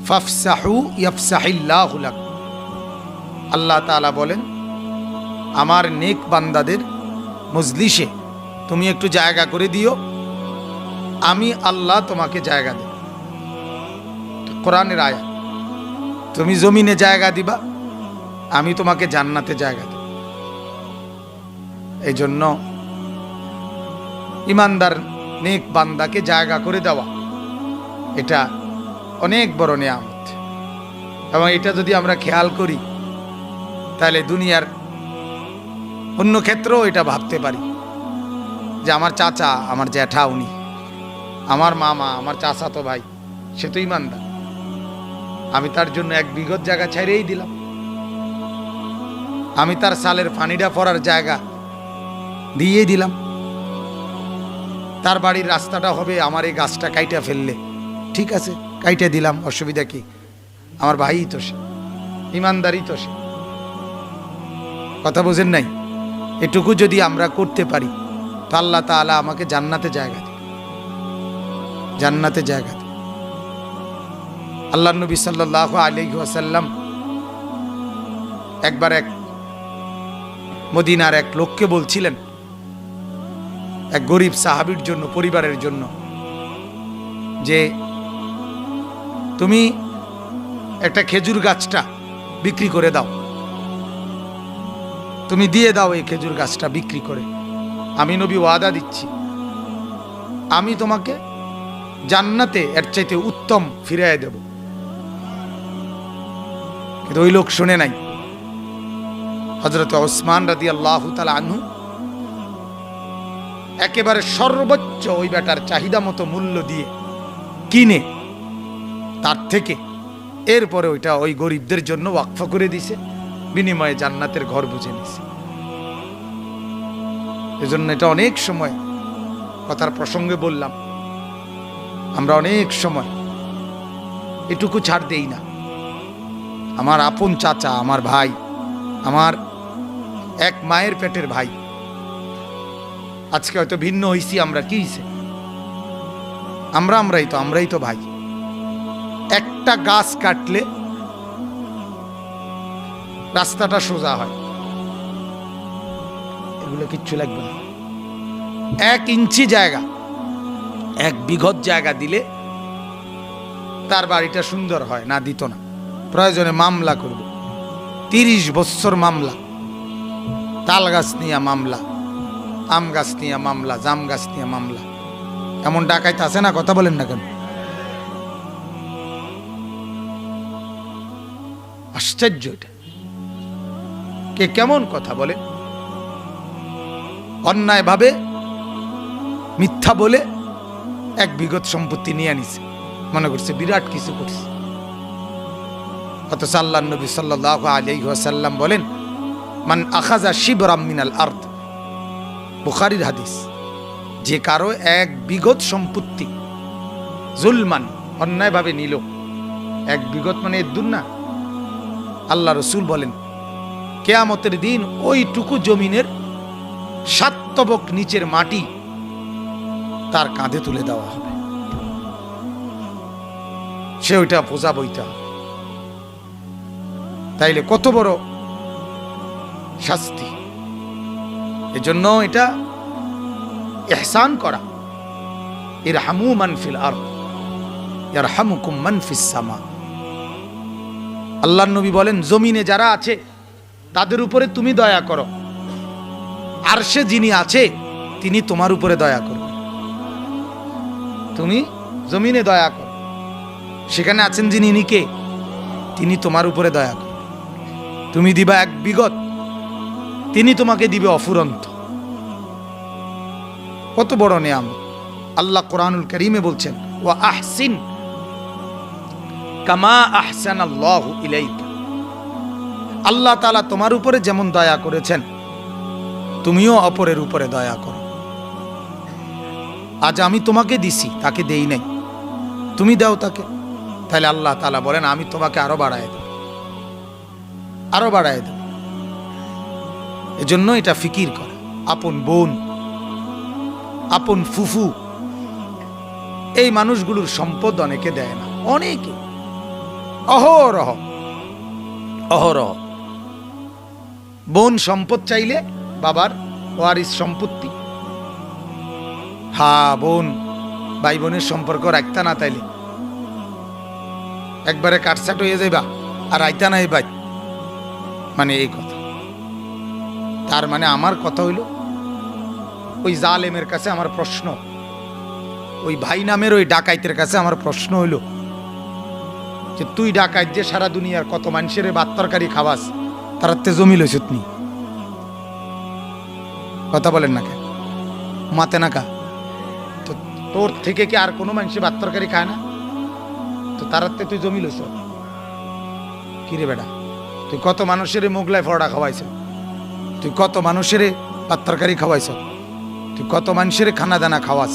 ফাফসাহু ইয়াফসাহিল্লাহু লাক। আল্লাহ তাআলা বলেন, আমার নেক বান্দাদের মজলিসে তুমি একটু জায়গা করে দিও, আমি আল্লাহ তোমাকে জায়গা দেব। কোরআনের আয়াত। তুমি জমিনে জায়গা দিবা, আমি তোমাকে জান্নাতে জায়গা দেব। এই জন্য ইমানদার নেক বান্দাকে জায়গা করে দেওয়া এটা অনেক বড় নিয়ামত। এবং এটা যদি আমরা খেয়াল করি তাহলে দুনিয়ার অন্য ক্ষেত্রেও এটা ভাবতে পারি যে আমার চাচা, আমার জ্যাঠা, উনি আমার মামা, আমার চাচাতো ভাই, সে তো ইমানদার, আমি তার জন্য 1 বিঘত জায়গা ছেড়েই দিলাম। আমি তার সালের পানিটা পড়ার জায়গা দিয়ে দিলাম। তার বাড়ির রাস্তাটা হবে আমার এই গাছটা কাইটা ফেললে, ঠিক আছে, কাইটা দিলাম, অসুবিধা কি? আমার ভাই তো সে, ইমানদারই তো সে। কথা বোঝেন নাই? এটুকু যদি আমরা করতে পারি তো আল্লাহ তাআলা আমাকে জান্নাতে জায়গা দেবে, জান্নাতে জায়গা দেবে। আল্লাহর নবী সাল্লাল্লাহু আলাইহি ওয়াসাল্লাম একবার এক মদিনার এক লোককে বলছিলেন, এক গরিব সাহাবীর জন্য, পরিবারের জন্য, যে তুমি একটা খেজুর গাছটা বিক্রি করে দাও, তুমি দিয়ে দাও এই খেজুর গাছটা বিক্রি করে, আমি নবী ওয়াদা দিচ্ছি আমি তোমাকে জান্নাতে এর চাইতে উত্তম ফিরিয়ে দেব। কিন্তু ওই লোক শুনে নাই। হযরত ওসমান রাদিয়াল্লাহু তাআলা আনহু একেবারে সর্বোচ্চ ওই বেটার চাহিদা মতো মূল্য দিয়ে কিনে তার থেকে এরপরে ওইটা ওই গরিবদের জন্য ওয়াকফ করে দিছে, বিনিময়ে জান্নাতের ঘর বুঝে নিছে। এজন্য এটা অনেক সময় কথার প্রসঙ্গে বললাম, আমরা অনেক সময় এটুকু ছাড় দেই না। আমার আপন চাচা, আমার ভাই, আমার এক মায়ের পেটের ভাই, আজকে হয়তো ভিন্ন হইছি আমরা, কি হইছে? আমরাই তো ভাই। একটা গাছ কাটলে রাস্তাটা সোজা হয়, এগুলো কিচ্ছু লাগবে না। 1 ইঞ্চি জায়গা, 1 বিঘত জায়গা দিলে তার বাড়িটা সুন্দর হয় না, দিত না। প্রয়োজনে মামলা করব, 30 বছর মামলা, তাল গাছ নিয়ে মামলা, আম গাছ নিয়ে মামলা, জাম গাছ নিয়ে মামলা। এমন ডাকাইতে আছে না? কথা বলেন না কেন? আশ্চর্য এটা। কে কেমন কথা বলে, অন্যায় ভাবে মিথ্যা বলে 1 বিঘত সম্পত্তি নিয়ে আনিছে, মনে করছে বিরাট কিছু করছে। অথচ আল্লাহর নবী সাল্লাল্লাহু আলাইহি ওয়াসাল্লাম বলেন, মান আখাযা শিবরাম মিনাল আরদ, বুখারীর হাদিস, যে কারো 1 বিঘত সম্পত্তি জুলমান, অন্যায় ভাবে নিল, 1 বিঘত মানে এর দূর না। আল্লাহ রাসূল বলেন, কিয়ামতের দিন ওইটুকু জমিনের 7 তবক নিচের মাটি তার কাঁধে তুলে দেওয়া হবে, সে ওইটা বোঝা বইতে হবে। তাইলে কত বড় শাস্তি! এজন্য এটা ইহসান করা। ইরহামু মান ফিল আরদ ইয়ারহামুকুম মান ফিস সামা। আল্লাহর নবী বলেন, জমিনে যারা আছে তাদের উপরে তুমি দয়া করো, আরশে যিনি আছে তিনি তোমার উপরে দয়া করবেন। তুমি জমিনে দয়া করো, সেখানে আছেন যিনি, কে? তিনি তোমার উপরে দয়া করো। তুমি দিবা 1 বিঘত, তিনি তোমাকে দিবে অফুরন্ত। কত বড় নিয়ামত! আল্লাহ কোরআনুল কারীমে বলছেন, ওয়া আহসিন কামা আহসানাল্লাহু ইলাইকা। আল্লাহ তাআলা তোমার উপরে যেমন দয়া করেছেন তুমিও অপরের উপরে দয়া করো। আজ আমি তোমাকে দিছি, তাকে দেই নাই, তুমি দাও তাকে, তাহলে আল্লাহ তাআলা বলেন আমি তোমাকে আরো বাড়ায় দেব, আরো বাড়ায় দেব। এজন্য এটা ফিকির করা। আপন বোন, আপন ফুফু, এই মানুষগুলোর সম্পদ অনেকে দেয় না, অনেকে অহরহ অহরহ। বোন সম্পদ চাইলে বাবার ওয়ারিস সম্পত্তি। হ্যাঁ, বোন ভাই বোনের সম্পর্ক রাখতা না তাইলে একবারে কাটসাট হয়ে যাইবা আর আইতা নাই ভাই, মানে এই কথা। তার মানে আমার কথা হইল, ওই জালেমের কাছে আমার প্রশ্ন, ওই ভাই নামের ওই ডাকাইতের কাছে আমার প্রশ্ন হইল যে তুই ডাকাইত যে সারা দুনিয়ার কত মানুষের ভাত তরকারি খাওয়াস, তারাতে জমি লইছত নি? কথা বলেন না কেন? মাতে না কা? তো তোর থেকে কি আর কোনো মানুষের ভাত তরকারি খায় না? তো তারাতে তুই জমি লইছ কি রে বেটা? তুই কত মানুষের মোগলাই ফড়া খাওয়াইছ, তুই কত মানুষের ভাত তরকারি খাওয়াইছ, তুই কত মানুষের খানা দানা খাওয়াস,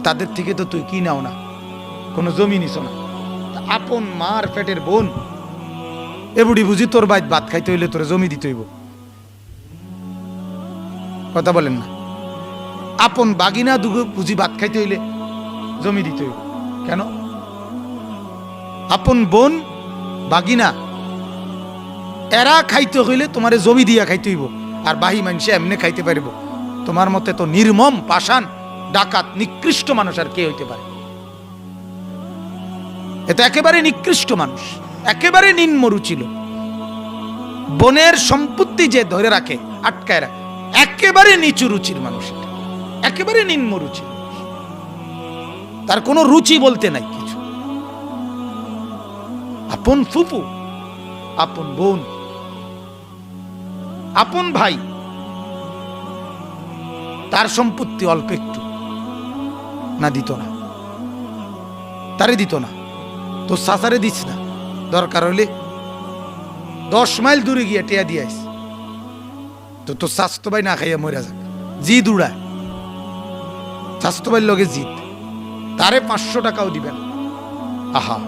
তাদের থেকে তো তুই কি নাও না, কোনো জমি নিছ না। আপন মার পেটের বোন এবুড়ি বুঝি তোর বাইত ভাত খাইতে হইলে তোর জমি দিতে হইব? কথা বলেন না? আপন বাগিনা দুগু বুঝি ভাত খাইতে হইলে জমি দিতে হইব কেন? আপন বোন বাগিনা এরা খাইতে হইলে তোমারে জমি দিয়া খাইতে হইব, আর বাহি মানুষে এমনি খাইতে পারিব? তোমার মতে তো নির্মম পাষাণ ডাকাত নিকৃষ্ট মানুষ আর কে হইতে পারে? এতো একেবারে নিকৃষ্ট মানুষ, একেবারে নিম্নরুচিল। বনের সম্পত্তি যে ধরে রাখে, আটকায় রাখে, একেবারে নিচু রুচির মানুষ, একেবারে নিম্নরুচির। তার কোনো রুচি বলতে নাই কিছু। আপন ফুফু, আপন বোন, আপন ভাই, তার সম্পত্তি অল্প একটু না দিত না, তারে দিত না, তো সাসারে দিস না, দরকার হলে 10 মাইল দূরে গিয়ে টেয়া দিয়ে আইস, তো তোর স্বাস্থ্য ভাই না খাইয়া মরা যাক। জিদ উড়ায়, স্বাস্থ্য ভাইয়ের লগে জিদ, তারে 500 টাকাও দিবেন। আহা,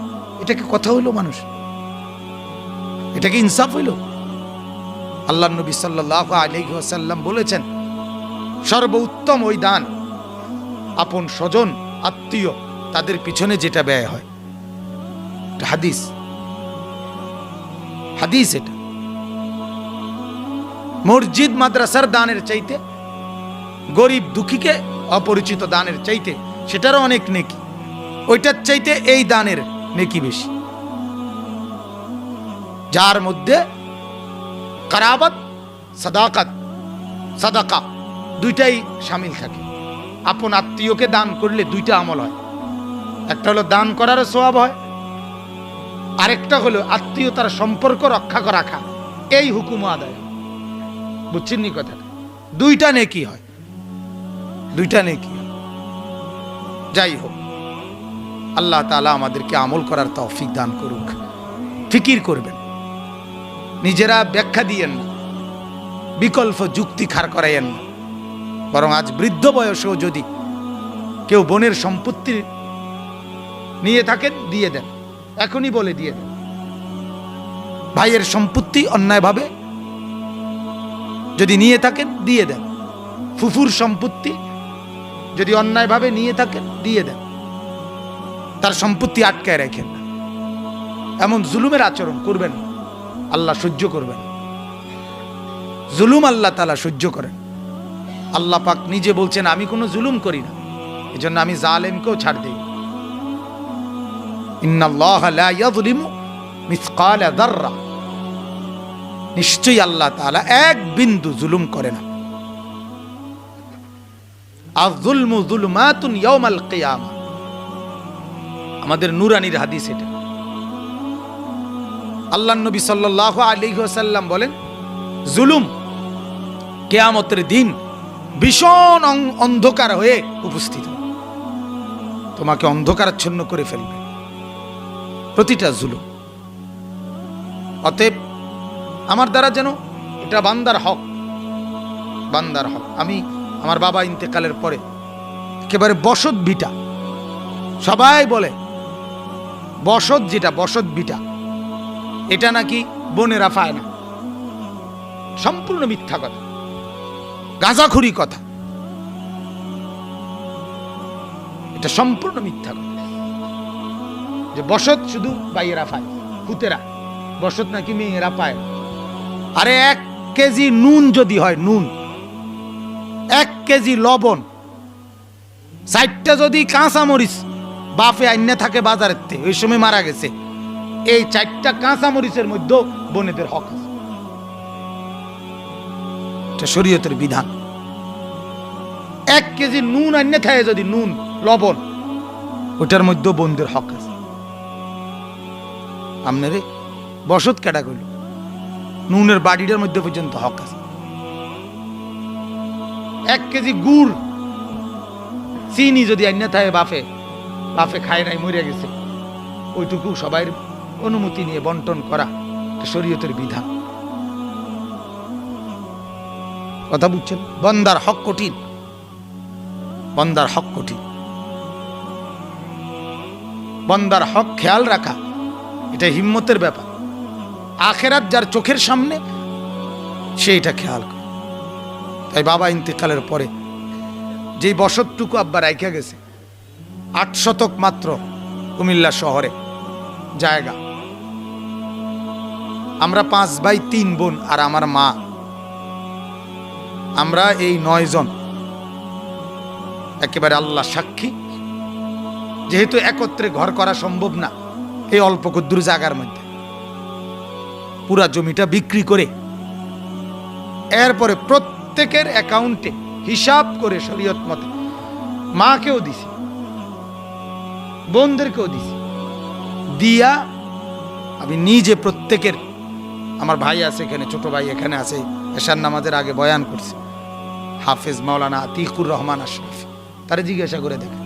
এটা কি কথা হইল মানুষ? এটা কি ইনসাফ হইল? আল্লাহ নবী সাল্লাল্লাহু আলাইহি ওয়াসাল্লাম বলেছেন, সর্বোত্তম ওই দান আপন স্বজন আত্মীয় তাদের পিছনে যেটা ব্যয় হয়। হাদিস, হাদিস এটা। মসজিদ মাদ্রাসার দানের চাইতে, গরিব দুঃখীকে অপরিচিত দানের চাইতে, সেটারও অনেক নেকি, ওইটার চাইতে এই দানের নেকি বেশি, যার মধ্যে কারাবাত, সাদাকাত, সাদাকা দুইটাই শামিল থাকে। আপন আত্মীয়কে দান করলে দুইটা আমল হয়, একটা হলো দান করারও সওয়াব হয়, আরেকটা হলো আত্মীয়তার সম্পর্ক রক্ষা রাখা, এই হুকুম আদায়। বুঝছেন নি কথাটা? দুইটা নেকি হয়, দুইটা নেকি। যাই হোক, আল্লাহ তাআলা আমাদেরকে আমল করার তৌফিক দান করুক। ফিকির করবেন, নিজেরা ব্যাখ্যা দিয়েন না, বিকল্প যুক্তি খাড় করাইয়েন না। বরং আজ বৃদ্ধ বয়সেও যদি কেউ বোনের সম্পত্তি নিয়ে থাকেন, দিয়ে দেন, এখনই বলে দিয়ে দেন। ভাইয়ের সম্পত্তি অন্যায়ভাবে যদি নিয়ে থাকেন, দিয়ে দেন। ফুফুর সম্পত্তি যদি অন্যায়ভাবে নিয়ে থাকেন, দিয়ে দেন। তার সম্পত্তি আটকায় রাখেন না। এমন জুলুমের আচরণ করবেন না, আল্লাহ সহ্য করবেন। জুলুম আল্লাহ তাআলা সহ্য করেন। আল্লাহ পাক নিজে বলছেন, আমি কোনো জুলুম করি না, এজন্য আমি জালেমকেও ছাড় দেই। ইন্নাল্লাহা লা ইয়াযলিমু মিসকালা যাররা, নিশ্চয়ই আল্লাহ তাআলা এক বিন্দু জুলুম করে না। আয-যুলমু যুলমাতুন ইয়াওমাল কিয়ামা, আমাদের নূরানির হাদিস এটা। আল্লাহর নবী সাল্লাল্লাহু আলাইহি ওয়াসাল্লাম বলেন, জুলুম কিয়ামতের দিন ভীষণ অন্ধকার হয়ে উপস্থিত, তোমাকে অন্ধকারাচ্ছন্ন করে ফেলবে প্রতিটা জুলুম। অতএব আমার দ্বারা যেন এটা বান্দার হক, বান্দার হক। আমি আমার বাবা ইন্তেকালের পরে একেবারে বসত ভিটা, সবাই বলে বসত, যেটা বসত ভিটা এটা নাকি বোনেরা পায় না, সম্পূর্ণ মিথ্যা কথা, গাঁজাখুরি কথা, এটা সম্পূর্ণ মিথ্যা কথা। যে বসত শুধু বাইয়েরা পায়, পুতেরা, বসত নাকি মেয়েরা পায়। আরে 1 কেজি নুন যদি হয়, নুন 1 কেজি লবণ, 60টা যদি কাঁচা মরিচ বাফে আইনে থাকে বাজারের থেকে, ওই সময় মারা গেছে, এই 4টা কাঁচা মরিচের মধ্যে বোনেদের হক আছে। এটা শরীয়তের বিধান। 1 কেজি নুন আইনে থাকে যদি, নুন লবণ, ওটার মধ্যে বোনদের হক আছে। আপনারে বসত কেটা কইল, নুনের বাড়িটার মধ্যে পর্যন্ত হক আছে। 1 কেজি গুড় চিনি যদি আইনা থাকে বাফে, বাফে খায় নাই মরে গেছে, ওইটুকু সবাই অনুমতি নিয়ে বন্টন করা শরীয়তের বিধান। কথা বুঝছেন? বন্দার হক কঠিন, বন্দার হক কঠিন। বন্দার হক খেয়াল রাখা এটা হিম্মতের ব্যাপার। আখেরাত যার চোখের সামনে সে এটা খেয়াল করে। তাই বাবা ইন্তেকালের পরে যেই বসতটুকু আব্বা রাইখা গেছে, 8 শতক মাত্র কুমিল্লা শহরে জায়গা, আমরা 5 ভাই 3 বোন আর আমার মা, আমরা এই 9 জন একেবারে আল্লাহ সাক্ষী, যেহেতু একত্রে ঘর করা সম্ভব না, এই অল্প কদ্দুর জায়গার মধ্যে পুরা জমিটা বিক্রি করে এরপরে প্রত্যেকের অ্যাকাউন্টে হিসাব করে শরীয়ত মতে মাকেও দিছি, বোনদেরকেও দিছি, দিয়া আমি নিজে প্রত্যেকের, আমার ভাই আছে এখানে, ছোট ভাই এখানে আছে, এশার নামাজের আগে বয়ান করছে, হাফেজ মাওলানা আতিকুর রহমান আশরাফি, তারে জিজ্ঞাসা করে দেখেন,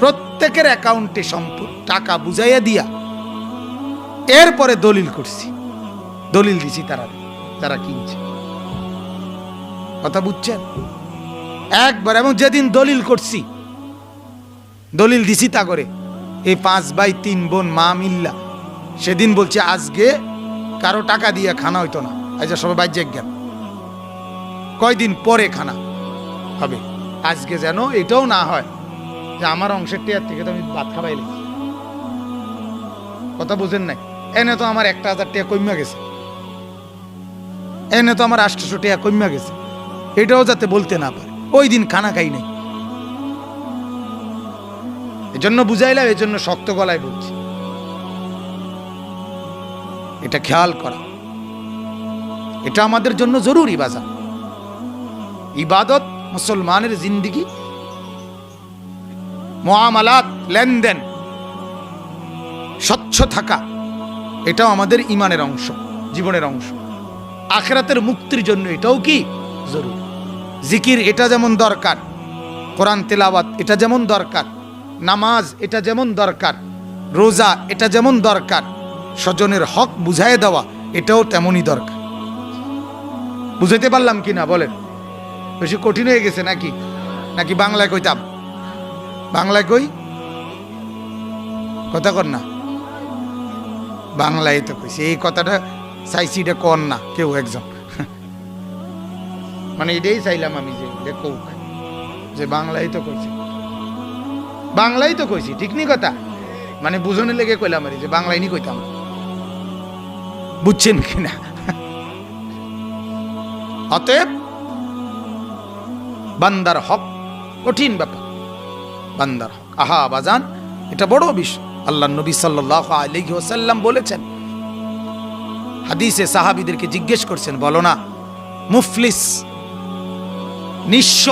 প্রত্যেকের অ্যাকাউন্টে সম্পূর্ণ টাকা বুঝাইয়া দিয়া এরপরে দলিল করছি, দলিল দিছি তারা যারা কিনছে। কথা বুঝছেন? একবার, এবং যেদিন দলিল করছি, দলিল দিছি তা করে এই 5 ভাই 3 বোন মা মিল্লা, সেদিন বলছে আজকে কারো টাকা দিয়ে খানা হইতো না, আজ সবাই বাহ্যিক জ্ঞান, কয়দিন পরে খানা হবে, আজকে যেন এটাও না হয় যে আমার অংশের টেয়ার থেকে তো আমি ভাত খাবাই লেছি। কথা বুঝেন নাই? এনে তো আমার 1000 টাকা কমা গেছে, এনে তো আমার 800 টাকা কমা গেছে, এটাও যাতে বলতে না পারে ওই দিন খানা খাই নাই। এজন্য বুঝাইলাম, এজন্য শক্ত গলায় বলছি, এটা খেয়াল করা, এটা আমাদের জন্য জরুরি। বাজার ইবাদত, মুসলমানের জিন্দিগি, মুআমালাত, লেনদেন, স্বচ্ছ থাকা, এটাও আমাদের ইমানের অংশ, জীবনের অংশ। আখিরাতের মুক্তির জন্য এটাও কি জরুরি। জিকির এটা যেমন দরকার, কোরআন তেলাওয়াত এটা যেমন দরকার, নামাজ এটা যেমন দরকার, রোজা এটা যেমন দরকার, স্বজনের হক বুঝাই দেওয়া এটাও তেমনই দরকার। বুঝাইতে পারলাম কি না বলেন? বেশি কঠিন হয়ে গেছে নাকি? নাকি বাংলায় কইতাম? বাংলায় কই, কথা কর না, বাংলায় তো কইছি। এই কথাটা চাইছি, এটা কর না কেউ একজন, মানে এটাই চাইলাম আমি যে দেখো যে বাংলায় তো কইছি, বাংলাই তো কইছি, ঠিক নি কথা, মানে বুঝনে লেগে কইলাম আর যে বাংলায় নি কইতাম, বুঝছেন কিনা? অতএব বান্দার হক কঠিন ব্যাপার, বান্দার হক। আহা বাজান, এটা বড় বিষয়। আল্লাহ নবী সাল্লাল্লাহু আলাইহি ওয়াসাল্লাম বলেছেন, হাদিসে সাহাবীদেরকে জিজ্ঞেস করছেন, বলো না মুফলিস, নিঃস্ব,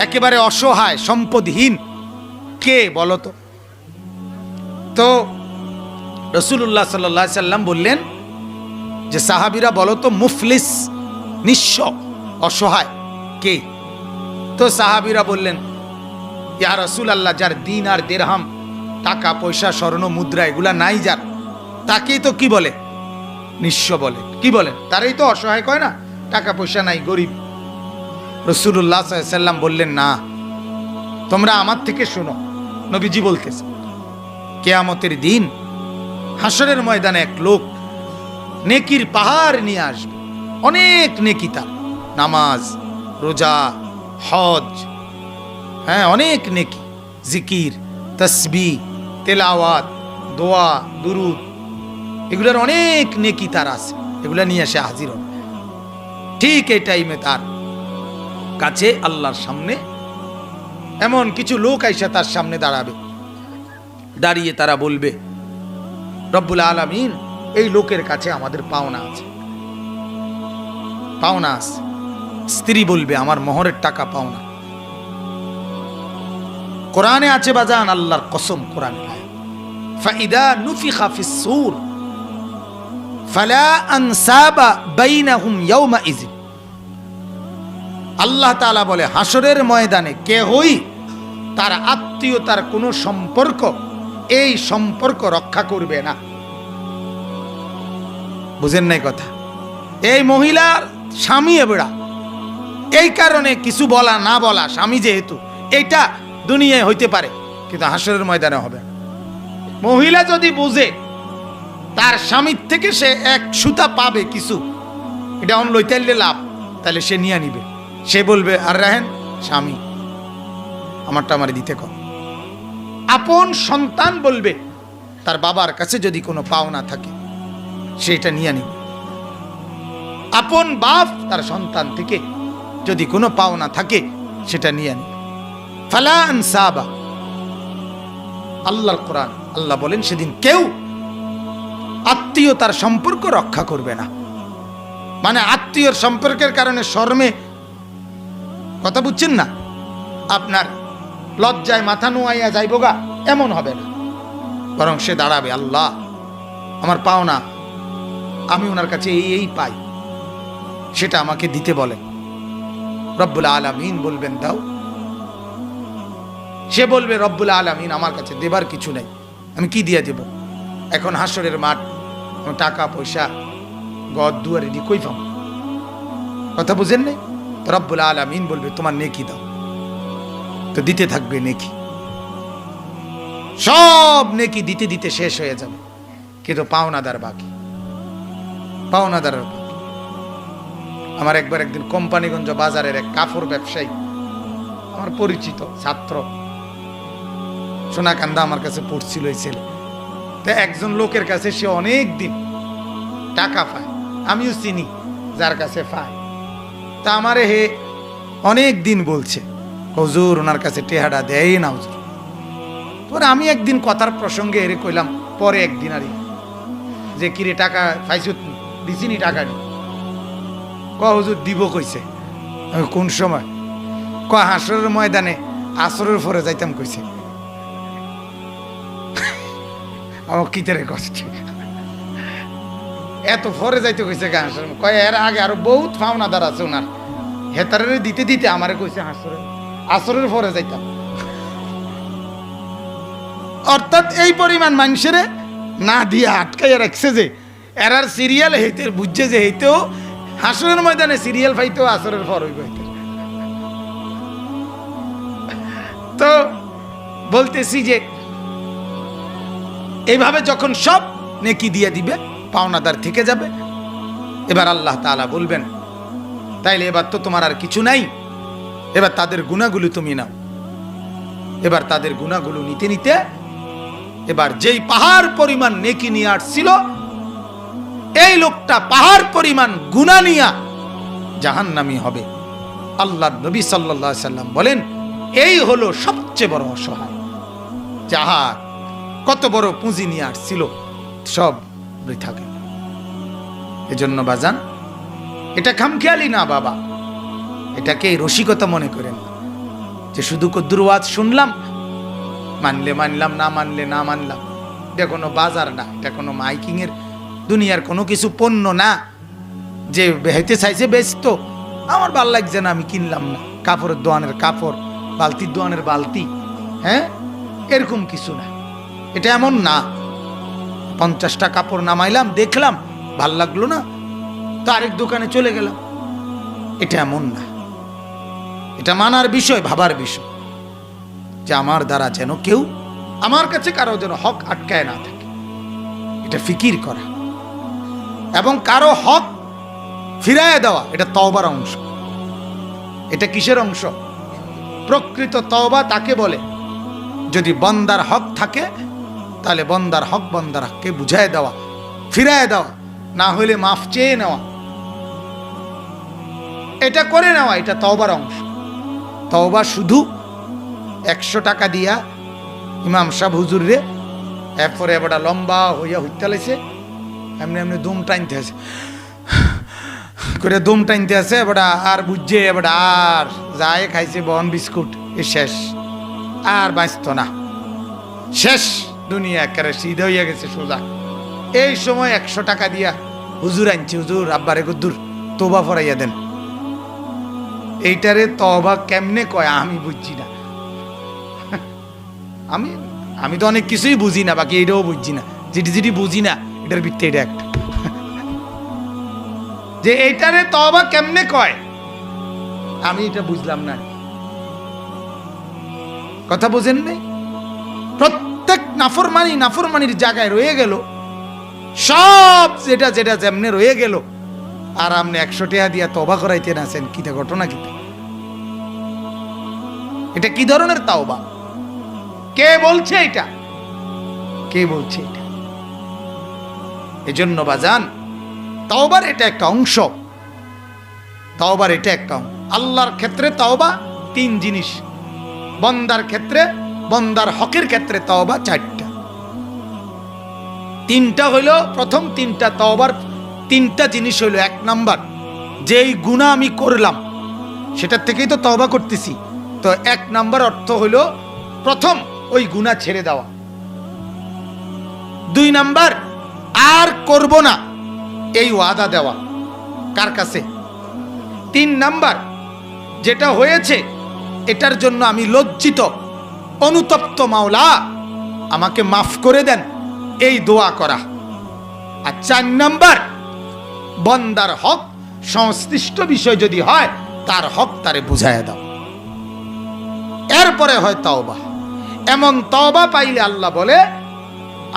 একেবারে অসহায়, সম্পদহীন কে বলো তো? তো রাসূলুল্লাহ সাল্লাল্লাহু আলাইহি সাল্লাম বললেন যে সাহাবীরা বলো তো মুফলিস, নিঃস্ব, অসহায় কে? তো সাহাবীরা বললেন, ইয়া রাসূলুল্লাহ, যার দিনার দিরহাম, টাকা পয়সা স্বর্ণ মুদ্রা এগুলা নাই যার, তাকেই তো কি বলে? নিঃস্ব বলে। কি বলে? তারই তো অসহায় কয় না, টাকা পয়সা নাই, গরিব। রাসূলুল্লাহ সাল্লাল্লাহু আলাইহি সাল্লাম বললেন, না, তোমরা আমার থেকে শোনো, নবীজি বলতেছে, কিয়ামতের দিন হাসরের ময়দানে এক লোক নেকির পাহাড় নিয়ে আসবে, অনেক নেকি তার, নামাজ, রোজা, হজ, হ্যাঁ অনেক নেকি, জিকির, তাসবিহ, তেলাওয়াত, দোয়া, দুরুদ, এগুলোর অনেক নেকি তার আছে, এগুলা নিয়ে এসে হাজির হবে। ঠিক এই টাইমে তার কাছে আল্লাহর সামনে এমন কিছু লোক আইসা তার সামনে দাঁড়াবে, দাঁড়িয়ে তারা বলবে, রব্বুল আলামিন, এই লোকের কাছে আমাদের পাওনা আছে, পাওনা আছে। স্ত্রী বলবে, আমার মোহরের টাকা পাওনা। কোরআনে আছে বাজান, আল্লাহর কসম, কোরআনে ফাইদা নুফিখা ফিস সূর ফালা আনসাবা বাইনাহুম ইয়াওমাইয। আল্লাহ তাআলা বলে, হাসরের ময়দানে কেহই তার আত্মীয়তার কোনো সম্পর্ক, এই সম্পর্ক রক্ষা করবে না। বুঝেন নাই কথা? এই মহিলার স্বামী এবড়া, এই কারণে কিছু বলা না বলা, স্বামী যেহেতু, এটা দুনিয়ায় হইতে পারে, কিন্তু হাসরের ময়দানে হবে। মহিলা যদি বুঝে তার স্বামীর থেকে সে এক সুতা পাবে কিছু, এটা অন লইতাইলে লাভ, তাহলে সে নিয়ে নিবে। সে বলবে, আর রাহেন স্বামী, আমারটা আমার দিতে কর। আপন সন্তান বলবে, তার বাবার কাছে যদি কোনো পাওনা থাকে সেটা নিয়ে নিবে। আপন বাপ তার সন্তান থেকে যদি কোনো পাওনা থাকে সেটা নিয়ে নিবে। ফালা আনসাবা, আল্লাহর কোরআন, আল্লাহ বলেন সেদিন কেউ আত্মীয়তার সম্পর্ক রক্ষা করবে না। মানে আত্মীয়র সম্পর্কের কারণে শর্মে, কথা বুঝছেন না, আপনার লজ্জায় মাথা নোয়াইয়া যাইব গা, এমন হবে না। বরং সে দাঁড়াবে, আল্লাহ আমার পাওনা, আমি ওনার কাছে এই পাই, সেটা আমাকে দিতে বলেন। রব্বুল আলামিন বলবেন দাও। সে বলবে, রব্বুল আলামিন, আমার কাছে দেবার কিছু নাই, আমি কি দিয়ে দেব? এখন হাসরের মাঠ, টাকা পয়সা ঘর দুয়ারে দি কই পাবো? কথা বুঝেন নাই? রব্বুল আলামিন বলবে, তোমার নেকি দাও। তো দিতে থাকবে নেকি, সব নেকি দিতে দিতে শেষ হয়ে যাবে, কিন্তু পাওনাদার বাকি, পাওনাদার বাকি। আমার একবার একদিন কোম্পানিগঞ্জ বাজারের এক কাপড় ব্যবসায়ী, আমার পরিচিত ছাত্র, সোনাকান্দা, আমার কাছে পড়ছিল এই ছেলে। তো একজন লোকের কাছে সে অনেক দিন টাকা পায়, আমিও চিনি যার কাছে পায়। তা আমারে হে অনেক দিন বলছে, হুজুর ওনার কাছে টেহাটা দেয় না হুজুর। পরে আমি একদিন কথার প্রসঙ্গে এরে কইলাম, পরে একদিন আরে যে কিরে টাকা পাইছ, দিছিনি টাকা নি? ক হুজুর দিব কইছে। আমি কোন সময়? ক হাসরের ময়দানে আসরের পরে যাইতাম কইছে। আমার কিতারে কষ্ট, এত ফরে যাইতে কইছে গা হাসর, কয় এর আগে আরো বহুত পাওনাদার আছে ওনার, হেতারে দিতে দিতে আমারে কইছে হাসরে, আসরের পরে যাইতাম। অর্থাৎ এই পরিমাণ মানুষের না দিয়ে আটকাইয়া রাখছে যে এরার সিরিয়াল হইতে বুঝছে যে হইতেও হাসরের ময়দানে সিরিয়াল পাইতেও আসরের পর হইব। তো বলতেছি যে এইভাবে যখন সব নেকি দিয়ে দিবে, পাওনাদার থেকে যাবে। এবার আল্লাহ তাআলা বলবেন, তাইলে এবার তো তোমার আর কিছু নাই, এবার তাদের গুনাহগুলো তুমি নাও। এবার তাদের গুনাহগুলো নিতে নিতে এবার যেই পাহাড় পরিমাণ নেকি নিয়ে আসছিল, এই লোকটা পাহাড় পরিমাণ গুনাহ নিয়া জাহান্নামী হবে। আল্লাহর নবী সাল্লাল্লাহু আলাইহি সাল্লাম বলেন, এই হলো সবচেয়ে বড় অসহায়, যাহার কত বড় পুঁজি নিয়ে আসছিল সব বৃথা গেল। এজন্য বাজান, এটা খামখেয়ালি না বাবা, এটাকে রসিকতা মনে করেন না যে শুধু কদ্দুর ওয়াজ শুনলাম, মানলে মানলাম, না মানলে না মানলাম। এটা কোনো বাজার না, এটা কোনো মাইকিং এর দুনিয়ার কোনো কিছু পণ্য না যে হইতে চাইছে বেচতো, আমার ভাল লাগছে না আমি কিনলাম না। কাপড়ের দোয়ানের কাপড়, বালতির দোয়ানের বালতি, হ্যাঁ, এরকম কিছু না। এটা এমন না 50টা কাপড় নামাইলাম, দেখলাম ভাল লাগলো না তো আরেক দোকানে চলে গেলাম, এটা এমন না। এটা মানার বিষয়, ভাবার বিষয় যে আমার দ্বারা যেন কেউ, আমার কাছে কারো যেন হক আটকায় না থাকে, এটা ফিকির করা। এবং কারো হক ফিরায় দেওয়া, এটা তওবার অংশ। এটা কিসের অংশ? প্রকৃত তওবা তাকে বলে যদি বান্দার হক থাকে তাহলে বান্দার হক বান্দার হককে বুঝায় দেওয়া, ফিরায় দেওয়া, না হইলে মাফ চেয়ে নেওয়া, এটা করে নেওয়া, এটা তওবার অংশ। তওবা শুধু 100 টাকা দিয়া ইমাম সাহেব হুজুর রে এরপরে এবার লম্বা হইয়া হইতে লাইছে, এমনি এমনি দুম টাইনতে আছে করে দুম টাইনতে আছে এবার, আর বুঝছে এবার আর যায় খাইছে বন বিস্কুট, এ শেষ, আর বাঁচত না, শেষ, দুনিয়া একেবারে সিধা হইয়া গেছে সোজা। এই সময় 100 টাকা দিয়া হুজুর আনছে, হুজুর আব্বারে গুদ্দুর তোবা ফরাইয়া দেন। এইটারে তওবা কেমনে কয় আমি বুঝছি না। আমি তো অনেক কিছুই বুঝি না, বাকি এটাও বুঝছি না, যেটি বুঝি না এটার ভিত্তি এটা একটা, যে এইটারে তওবা কেমনে কয় আমি এটা বুঝলাম না। কথা বোঝেন নাই? প্রত্যেক নাফরমানির জায়গায় রয়ে গেল সব, যেটা যেটা যেমনে রয়ে গেল, আর আপনি 100 টাকা দিয়া তওবা করাইতে আছেন, কিটা ঘটনা কিটা? এটা কি ধরনের তাওবা? কে বলছে এটা? কে বলছে এটা? এজন্য বাজান, তাওবার এটা একটা অংশ, তাওবার এটা একটা অংশ। আল্লাহর ক্ষেত্রে তাওবা 3 জিনিস, বান্দার ক্ষেত্রে, বান্দার হকের ক্ষেত্রে তাওবা 4টা। 3টা হইল, প্রথম 3টা তাওবার 3টা জিনিস হইল, 1 নাম্বার যেই গুনাহ আমি করলাম সেটার থেকেই তো তাওবা করতেছি, তো 1 নাম্বার অর্থ হইল প্রথম ওই গুনাহ ছেড়ে দেওয়া। 2 নাম্বার আর করব না এই ওয়াদা দেওয়া, কার কাছে? 3 নাম্বার যেটা হয়েছে এটার জন্য আমি লজ্জিত, অনুতপ্ত, মাওলা আমাকে মাফ করে দেন, এই দোয়া করা। আর 4 নাম্বার বান্দার হক সংশ্লিষ্ট বিষয় যদি হয় তার হক তারে বুঝাইয়া দাও, এরপরে হয় তাওবা। এমন তাওবা পাইলে আল্লাহ বলে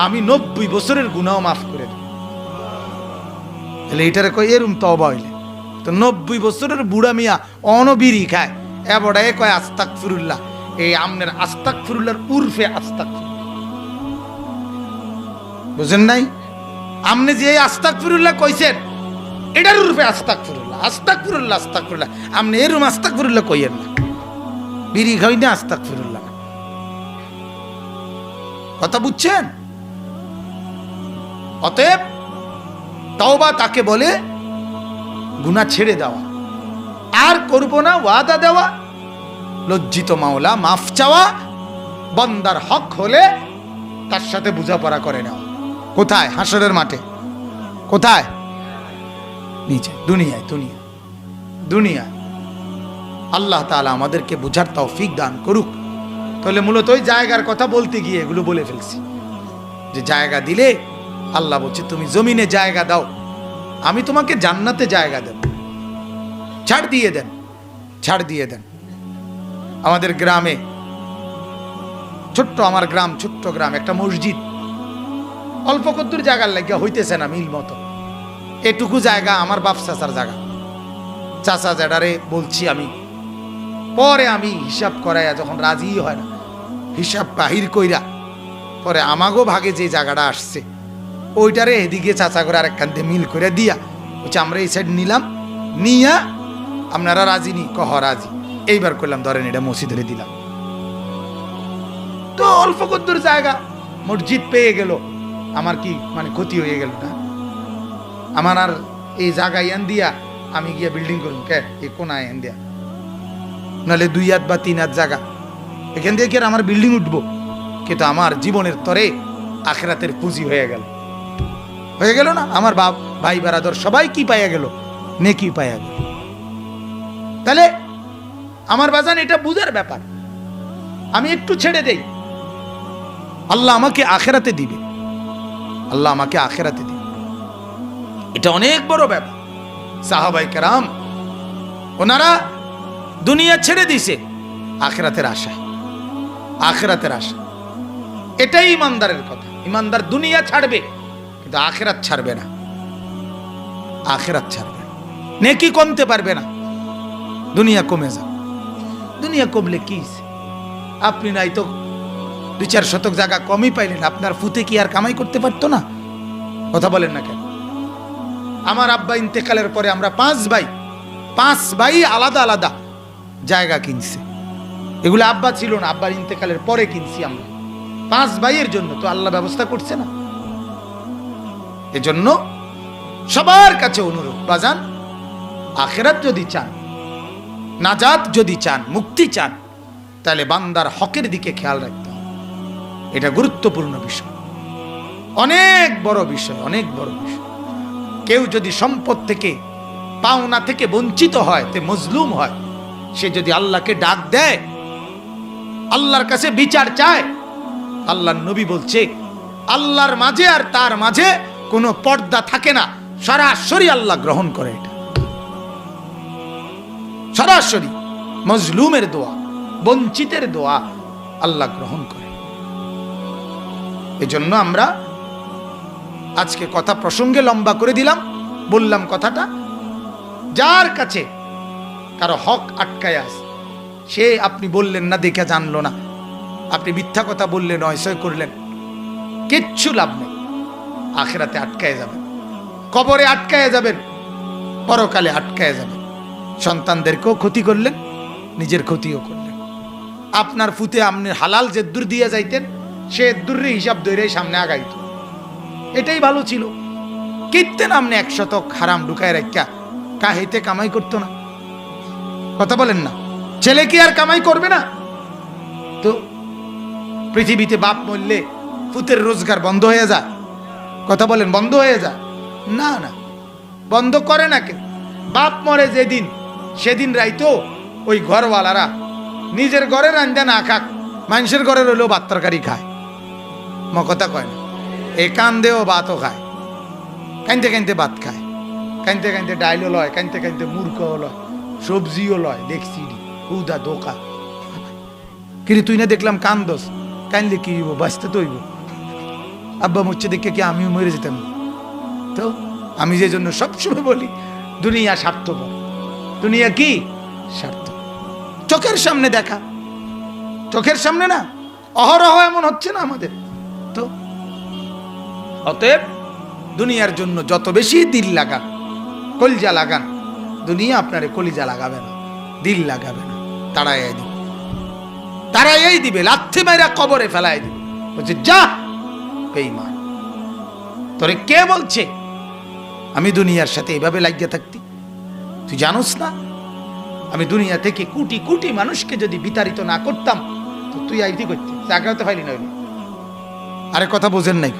আমি 90 বছরের গুনাহ মাফ করে দেব। এইটারে কয় এরম তাওবা হইলে, তো 90 বছরের বুড়া মিয়া অনবিরি খায়, এবারে কয় আস্তাগফিরুল্লাহ। এই আমনের আস্তাগফিরুল্লাহর উর্ফে আস্তাগফিরুল্লাহ, বুঝেন নাই? আমনে যে আস্তাগফিরুল্লাহ কইছেন এটার উর্ফে আস্তাগফিরুল্লাহ, আস্তাগফিরুল্লাহ, আস্তাগফিরুল্লাহ। আমনে এরম আস্তাগফিরুল্লাহ কইয়েন না, বিড়ি খাই না আস্তাগফিরুল্লাহ। কথা বুঝছেন? অতএব তাওবা তাকে বলে গুনাহ ছেড়ে দেওয়া, আর করব না ওয়াদা দেওয়া, লজ্জিত মাওলা মাফ চাওয়া, বান্দার হক হলে তার সাথে বোঝাপড়া করে নেওয়া। কোথায়? হাসরের মাঠে। কোথায়? নিচে, দুনিয়ায়। দুনিয়ায় আল্লাহ তাআলা আমাদেরকে বুঝার তৌফিক দান করুক। তাহলে মূলত ওই জায়গার কথা বলতে গিয়ে এগুলো বলে ফেলছি, যে জায়গা দিলে আল্লাহ বলছে তুমি জমিনে জায়গা দাও, আমি তোমাকে জান্নাতে জায়গা দেব। ছাড় দিয়ে দেন, ছাড় দিয়ে দেন। আমাদের গ্রামে ছোট্ট, আমার গ্রাম ছোট্ট গ্রাম, একটা মসজিদ অল্প কদ্দুর জায়গার লাগিয়া হইতেছে না মিল মতো, এটুকু জায়গা আমার বাপ চাচার জায়গা। চাচা জেডারে বলছি আমি, পরে আমি হিসাব করাইয়া যখন রাজি হয় না, হিসাব বাহির কইরা পরে আমাগো ভাগে যে জায়গাটা আসছে ওইটারে এদিকে চাচা করে আরেকখান দিয়ে মিল করে দিয়া বলছে আমরা এই সাইড নিলাম, নিয়া আপনারা রাজি নি? কহ রাজি। এইবার করলাম, ধরেন এটা মসজিদে দিলাম, তো অল্প কদ্দুর জায়গা মসজিদ পেয়ে গেল, আমার কি মানে ক্ষতি হয়ে গেল না? আমার আর এই জায়গা এন দিয়া আমি গিয়া বিল্ডিং করুন কে? এই কোনায় এন দিয়া, নাহলে 2 হাত বা 3 হাত জায়গা, এখান দিয়ে কি আর আমার বিল্ডিং উঠবো? কিন্তু আমার জীবনের তরে আখিরাতের পুঁজি হয়ে গেল না? আমার বাপ ভাই বারাদর সবাই কি পাইয়া গেল? নেকি পাইয়া গেল। তাহলে আমার বাজান এটা বুঝার ব্যাপার, আমি একটু ছেড়ে দেই, আল্লাহ আমাকে আখিরাতে দিবে, আল্লাহ আমাকে আখিরাতে দিবে। এটা অনেক বড় ব্যাপার। সাহাবায়ে কেরাম ওনারা দুনিয়া ছেড়ে দিছে আখিরাতের আশা, আখিরাতের আশা। এটাই ইমানদারের কথা। ইমানদার দুনিয়া ছাড়বে কিন্তু আখিরাত ছাড়বে না, আখিরাত ছাড়বে না। নেকি কমতে পারবে না, দুনিয়া কমে যাবে। দুনিয়া কমলে কি? আপনি নাই তো 2-4 শতক জায়গা কমই পাইলেন, আপনার ফুতে কি আর কামাই করতে পারতো না? কথা বলেন না কেন? আমার আব্বা ইন্তেকালের পরে আমরা 5 ভাই আলাদা আলাদা জায়গা কিনছে। এগুলো আব্বা ছিল না, আব্বার ইন্তেকালের পরে কিনছি আমরা। 5 ভাইয়ের জন্য তো আল্লাহ ব্যবস্থা করছে না। এজন্য সবার কাছে অনুরোধ, বাজান, আখিরাত যদি চান, নাজাত যদি চান, মুক্তি চান, তাহলে বান্দার হকের দিকে খেয়াল রাখতে হবে। এটা গুরুত্বপূর্ণ বিষয়, অনেক বড় বিষয়, অনেক বড় বিষয়। কেউ যদি সম্পদ থেকে, পাওনা থেকে বঞ্চিত হয়, তে মজলুম হয়, সে যদি আল্লাহকে ডাক দেয়, আল্লাহর কাছে বিচার চায়, আল্লাহর নবী বলছে আল্লাহর মাঝে আর তার মাঝে কোনো পর্দা থাকে না, সরাসরি আল্লাহ গ্রহণ করে। এটা সরাসরি মজলুমের দোয়া, বঞ্চিতের দোয়া আল্লাহ গ্রহণ করে। এজন্য আমরা আজকে কথা প্রসঙ্গে লম্বা করে দিলাম, বললাম কথাটা, যার কাছে কারো হক আটকায় আছে, সে আপনি বললেন না দেখে জানলো না, আপনি মিথ্যা কথা বললেন, অসয় করলেন, কিচ্ছু লাভ নেই। আখিরাতে আটকায় যাবেন, কবরে আটকায় যাবেন, পরকালে আটকায় যাবেন। সন্তানদেরকেও ক্ষতি করলেন, নিজের ক্ষতিও করলেন। আপনার ফুতে আপনি হালাল যে দূর দিয়ে যাইতেন, সে দূরের হিসাব ধরে সামনে আগাইত, এটাই ভালো ছিল। কীর্তেন আপনি 1 শতক হারাম ঢুকায় রাখা, কাহিতে কামাই করতো না। কথা বলেন না, ছেলে কি আর কামাই করবে না? তো পৃথিবীতে বাপ মরলে ফুতের রোজগার বন্ধ হয়ে যায়? কথা বলেন, বন্ধ হয়ে যায়? না না, বন্ধ করে না কেন? বাপ মরে যেদিন, সেদিন রাইতো ওই ঘরওয়ালারা নিজের ঘরে রান্দা না খাক, মানুষের ঘরে রইলেও ভাত তরকারি খায়। কথা কয় না, এই কান্দেও ভাতও খায়, কানতে কানতে ভাত খায়, কানতে কানতে ডাইলও লয়, কানতে কানতে মূর্খও লয়, সবজিও লয়। দেখছি হুদা দোকা। কিন্তু তুই না দেখলাম কান্দস, কানলে কি হইব? বাঁচতে তো হইব। আব্বা মরছে দেখে কি আমিও মরে যেতাম? তো আমি যে জন্য সবসময় বলি, দুনিয়া স্বার্থপর। দুনিয়া কি স্বার্থ? চোখের সামনে দেখা, চোখের সামনে না, অহরহ এমন হচ্ছে না আমাদের। তো অতএব দুনিয়ার জন্য যত বেশি দিল লাগান, কলিজা লাগান, দুনিয়া আপনারে কলিজা লাগাবে না, দিল লাগাবে না, তাড়াইয়াই দিবে, তাড়াইয়াই দিবে, লাথি মাইরা কবরে ফেলাই দিবে। বলছে যা বেঈমান, তোরে কে বলছে আমি দুনিয়ার সাথে এভাবে লাগিয়ে থাকতি? তুই জানোস না আমি দুনিয়া থেকে কোটি কোটি মানুষকে যদি বিতাড়িত না করতাম, তো তুই আইতি করতি, জায়গা হতে পাইলি না। আরে কথা বোঝেন নাই?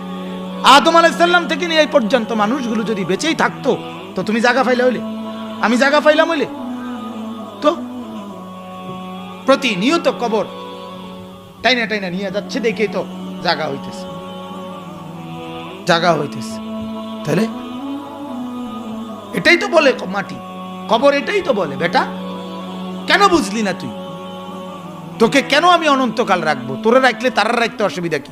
আদম আলাইহিস সালাম থেকে নিয়ে এই পর্যন্ত মানুষগুলো যদি বেঁচেই থাকতো, তো তুমি জায়গা পাইলে হইলে, আমি জায়গা পাইলাম হইলে? তো প্রতিনিয়ত কবর টাইনা টাইনা নিয়ে যাচ্ছে, দেখে তো জায়গা হইতেছে, জায়গা হইতেছে। তাহলে এটাই তো বলে মাটি, কবর এটাই তো বলে, বেটা কেন বুঝলি না তুই? তোকে কেন আমি অনন্তকাল রাখবো? তোরা রাখলে তারা রাখতে অসুবিধা কি?